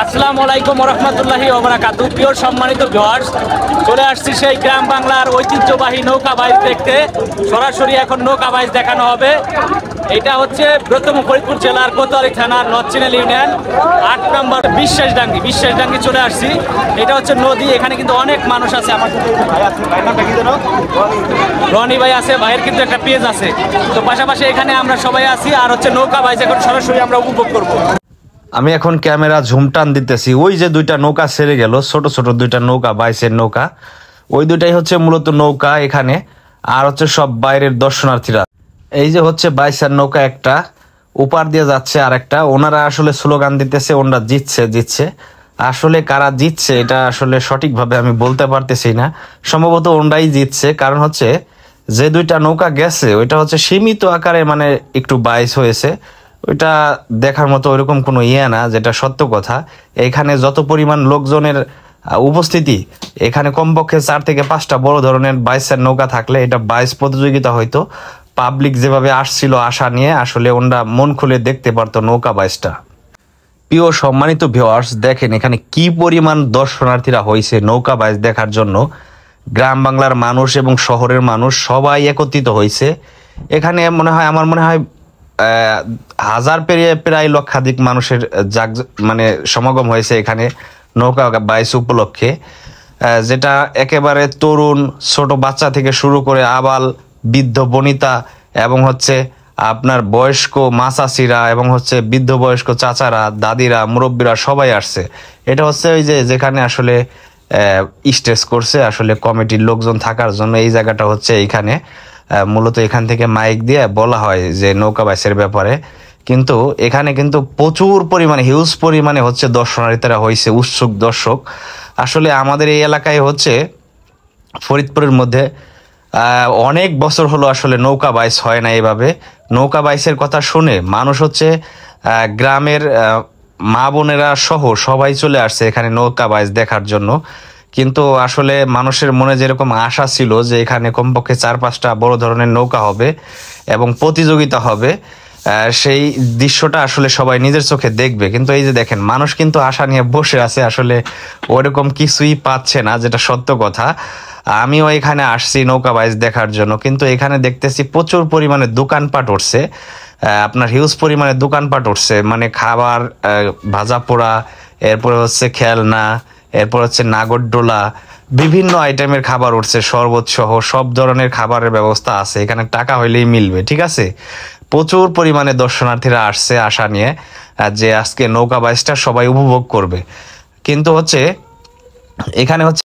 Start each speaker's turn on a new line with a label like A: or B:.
A: আসসালামু আলাইকুম ওয়া রাহমাতুল্লাহি ওয়া বারাকাতুহু। প্রিয় সম্মানিত ভিউয়ার্স, চলে আসছি সেই গ্রাম বাংলার ঐতিহ্যবাহী নৌকা বাইচ দেখতে। সরাসরি এখন নৌকা বাইচ দেখানো হবে। এটা হচ্ছে বৃহত্তম ফরিদপুর জেলার কোতোয়ালি থানার নরচিনাল ইউনিয়ন ৮ নম্বর বিশ্বাসডাঙ্গি চলে আসছি। এটা হচ্ছে নদী, এখানে কিন্তু অনেক মানুষ আছে। আমার সাথে ভাই আছে, ভাইয়ের নামটা কি জানো? রনি ভাই আছে, ভাইয়ের কিন্তু একটা পেজ আছে। তো পাশাপাশি এখানে আমরা সবাই আছি, আর হচ্ছে নৌকা বাইচ এখন সরাসরি আমরা উপভোগ করবো।
B: আমি এখন ক্যামেরা ঝুম টান দিতেছি। ওই যে দুইটা নৌকা ছেড়ে গেল, ছোট ছোট দুইটা নৌকা, বাইশের নৌকা, ওই দুইটাই হচ্ছে মূলত নৌকা এখানে। আর হচ্ছে সব বাইরের দর্শনার্থীরা। এই যে হচ্ছে বাইশের নৌকা একটা, উপার দিয়ে যাচ্ছে আর একটা। ওনারা আসলে স্লোগান দিতেছে ওনারা জিতছে। আসলে কারা জিতছে এটা আসলে সঠিকভাবে আমি বলতে পারতেছি না। সম্ভবত ওনারাই জিতছে, কারণ হচ্ছে যে দুইটা নৌকা গেছে ওইটা হচ্ছে সীমিত আকারে, মানে একটু বাইশ হয়েছে। ওইটা দেখার মতো ওইরকম কোনো না, যেটা সত্য কথা। এখানে যত পরিমাণ লোকজনের উপস্থিতি, এখানে কমপক্ষে 4 থেকে 5টা বড় ধরনের বাইশের নৌকা থাকলে এটা বাইশ প্রতিযোগিতা হইতো। পাবলিক যেভাবে আসছিল আশা নিয়ে, আসলে ওনারা মন খুলে দেখতে পারতো নৌকা বাইশটা। প্রিয় সম্মানিত ভিউয়ার্স, দেখেন এখানে কি পরিমাণ দর্শনার্থীরা হয়েছে নৌকা বাইচ দেখার জন্য। গ্রাম বাংলার মানুষ এবং শহরের মানুষ সবাই একত্রিত হয়েছে এখানে। আমার মনে হয় হাজার পেরিয়ে প্রায় লক্ষাধিক মানুষের মানে সমাগম হয়েছে এখানে নৌকা বাইচ উপলক্ষে। যেটা একেবারে তরুণ, ছোট বাচ্চা থেকে শুরু করে আবাল বৃদ্ধ বনিতা এবং হচ্ছে আপনার বয়স্ক মাচাচিরা এবং হচ্ছে বৃদ্ধ বয়স্ক চাচারা, দাদিরা, মুরব্বীরা সবাই আসছে। এটা হচ্ছে ওই যে যেখানে আসলে স্টেজ করছে আসলে কমিটির লোকজন থাকার জন্য। এই জায়গাটা হচ্ছে এইখানে মূলত এখান থেকে মাইক দিয়ে বলা হয় যে নৌকা বাইচের ব্যাপারে। কিন্তু এখানে কিন্তু প্রচুর পরিমাণে, হিউজ পরিমাণে হচ্ছে দর্শনার্থীরা হয়েছে, উৎসুক দর্শক। আসলে আমাদের এই এলাকায় হচ্ছে ফরিদপুরের মধ্যে অনেক বছর হলো আসলে নৌকা বাইচ হয় না এভাবে। নৌকা বাইচের কথা শুনে মানুষ হচ্ছে গ্রামের মা বোনেরা সহ সবাই চলে আসছে এখানে নৌকা বাইচ দেখার জন্য। কিন্তু আসলে মানুষের মনে যেরকম আশা ছিল যে এখানে কমপক্ষে 4-5টা বড় ধরনের নৌকা হবে এবং প্রতিযোগিতা হবে, সেই দৃশ্যটা আসলে সবাই নিজের চোখে দেখবে। কিন্তু এই যে দেখেন, মানুষ কিন্তু আশা নিয়ে বসে আছে, আসলে ওরকম কিছুই পাচ্ছে না, যেটা সত্য কথা। আমিও এখানে আসছি নৌকা বাইচ দেখার জন্য, কিন্তু এখানে দেখতেছি প্রচুর পরিমাণে দোকানপাট উঠছে। আপনার হিউজ পরিমাণে দোকানপাট উঠছে, মানে খাবার, ভাজা পোড়া, এরপরে হচ্ছে খেলনা, এরপর হচ্ছে নাগরদোলা, বিভিন্ন আইটেমের খাবার উঠছে, শরবত সহ সব ধরনের খাবারের ব্যবস্থা আছে এখানে। টাকা হইলেই মিলবে, ঠিক আছে। প্রচুর পরিমাণে দর্শনার্থীরা আসছে আশা নিয়ে যে আজকে নৌকা বাইচটা সবাই উপভোগ করবে। কিন্তু হচ্ছে এখানে হচ্ছে